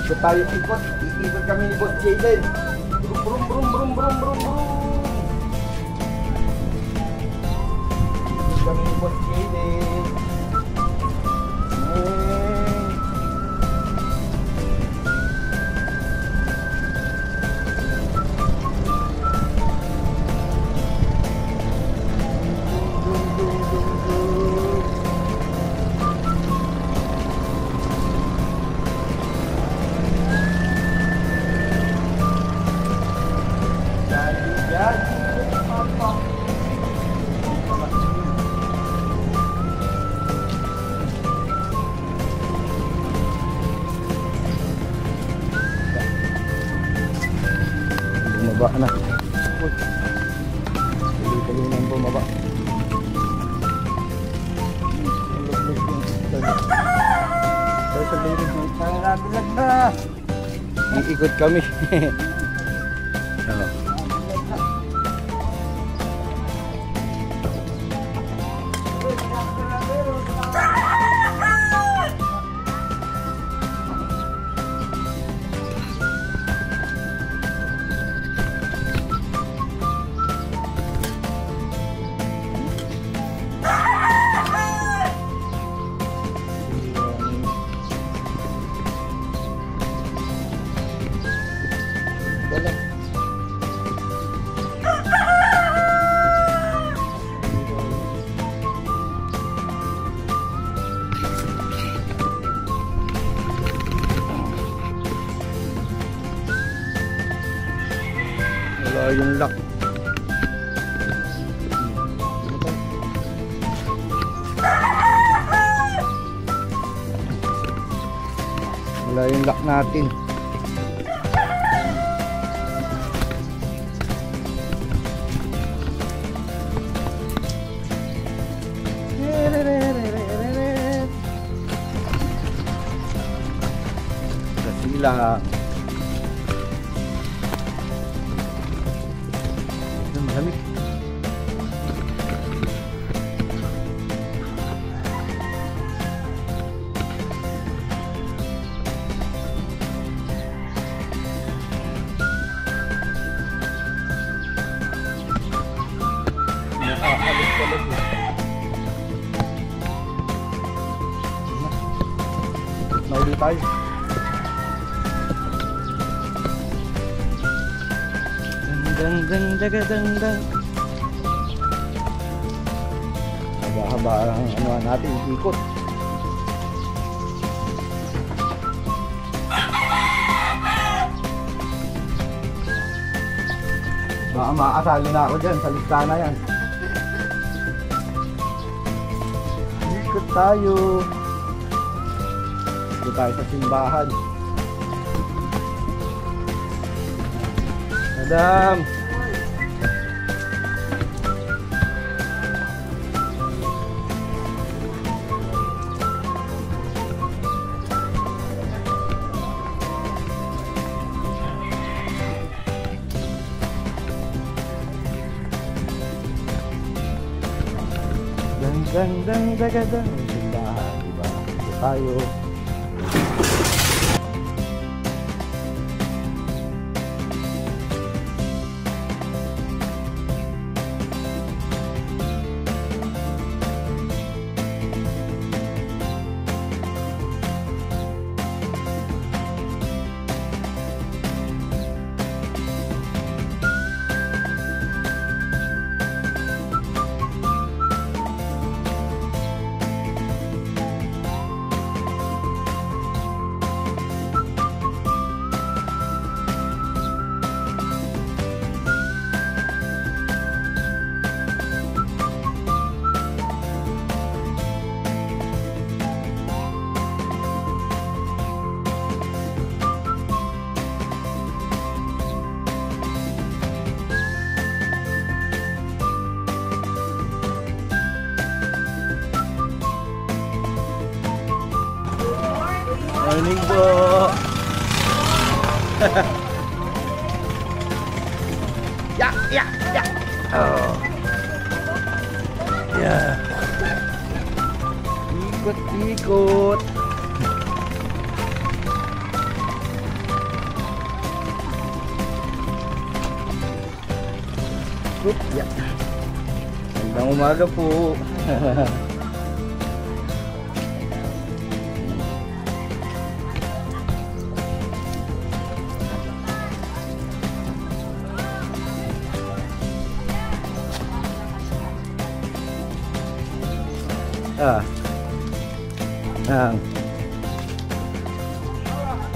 So tayo ikot. Iikot kami ni Boss Jaden. Brum brum brum brum brum brum brum. Ikot kami ni Boss Jaden. Bumaba na. Tuloy-tuloy nang bumaba. Tayo sa lirig ng nagbilag na. Iikot kami. Wala yung lock. Wala yung lock natin. Kasi lang. Malamig. Nakakalit-kalit. Nauli tayo. Dang. Haba-haba ang ano natin, ikot. Baka makakasali na ako dyan, sa lista na yan. Ikot tayo. Ikot tayo sa simbahan. Madam! Dang, simbahan, diba? Ikot tayo. Morning po. Ya. Oh. Ya. Ikot. Yeah. Magandang umaga po.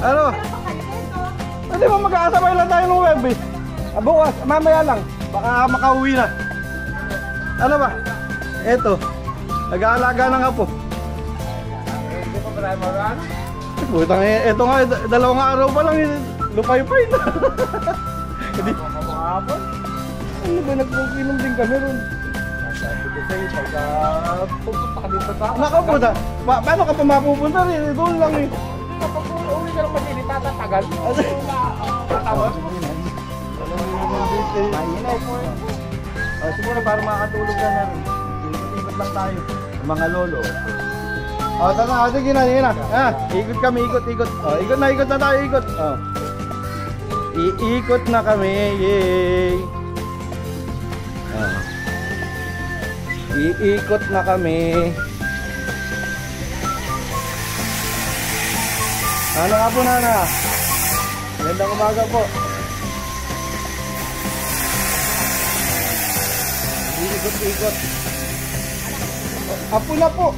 Ano? Hindi mo magkakasabay lang tayo ng web eh. Bukas, mamaya lang. Baka makauwi na. Ano ba? Eto. Nag-aalaga na nga po. Hindi pa ba tayo mag-ano? Butang eto nga, dalawang araw pa lang lupay-pay na. Hindi. Kapag-hapon? Ano ba, nagpukinom din kami ron. Sabi ko sa'yo, pagka pupunta ka dito sa... Nakapunta. Paano ka pa mapupunta rin? Doon lang eh. Kapag uwi ka lang masinit, tatatagal. Tatawag. Mahinay po eh. Siguro para makakatulog ka na rin. Ikot lang tayo. Mga lolo. Tara, sige na, sige na. Ikot kami, ikot. Ikot na tayo, ikot. Iikot na kami, yay. Iikot na kami. Ano nga po, Nana? Magandang umaga po. Ikot. Apo na po.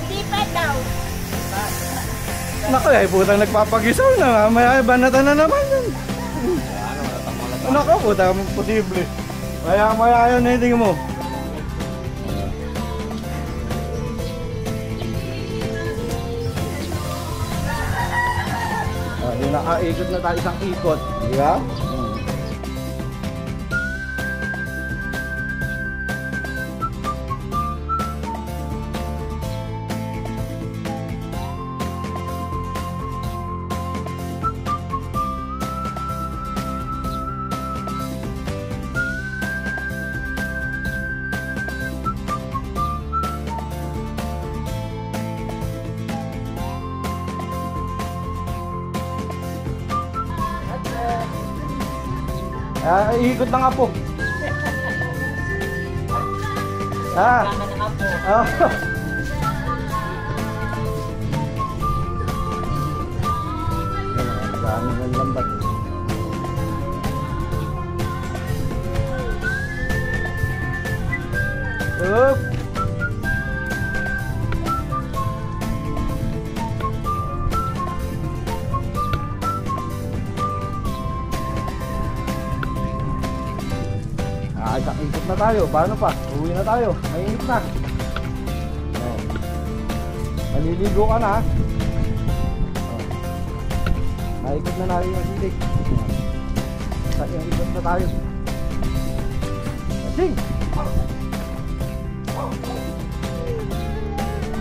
Hindi pa daw. Naku, ay putang nagpapagisaw na. May banatan na naman yun. Naku, putang posible. Maya yun, hindi mo. Nakaikot na tayo isang ikot. Di ba? Ikot na nga po. Dami ng lambat. Up. Ikot na tayo. Paano pa? Uwi na tayo. Mainit na. Maliligo ka na. Naikot na natin yung silig. Ikot na tayo. Sing!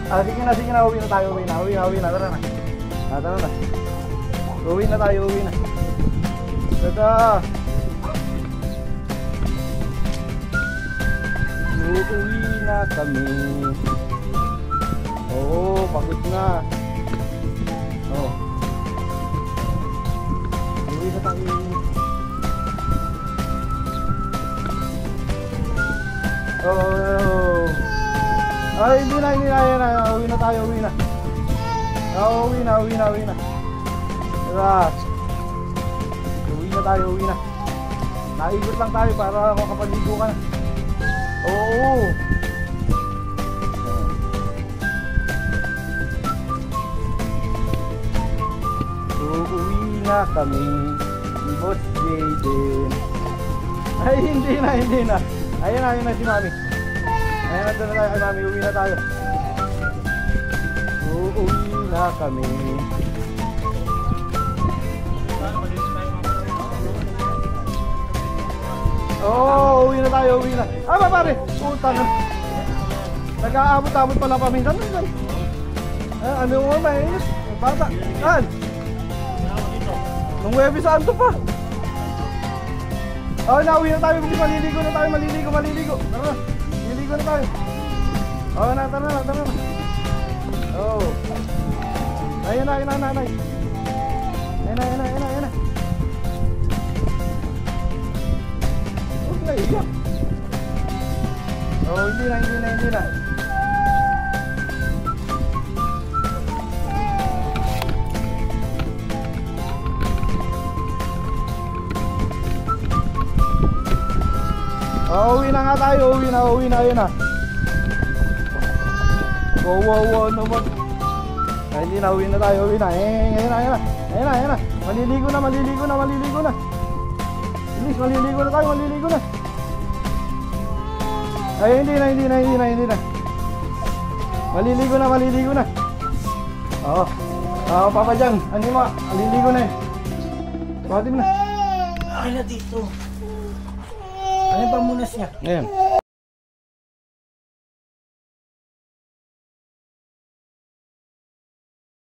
Sige na. Uwi na tayo. Uwi na. Tara na. Uwi na tayo. Tara. Uuwi na kami. Oo, pagod na. Uwi na tayo. Ay, hindi na. Uwi na tayo. Uwi na. Tara. Uwi na. Naikot lang tayo para makapaligo ka na. Oo. Uuwi na kami ni Boss Jaden. Ay, hindi na. Ayun na si Mami. Ayun na tayo kay Mami. Uwi na tayo. Uuwi na kami. Uwi na tayo. Pare, puta na. Nag-aabot-abot pala paminsan. Ano mo, mainit? Bata. Nung Huwebes Santo pa. Nauwi na tayo. Maliligo na tayo. Tara, maliligo na tayo. Tara na. Ayun na. naiiyak. Oh, hindi na. Oh, uwi na nga tayo, uwi na, ayun na. Wow, naman. Ay, hindi na, uwi na tayo, uwi na. Ayun na. Maliligo na. Bilis, maliligo na tayo. Ay, hindi na. Maliligo na. Oo, Papa Jang, ano mo, maliligo na eh. Buhatin mo na. Ay na dito. Ano yung pamunas niya? Ayan.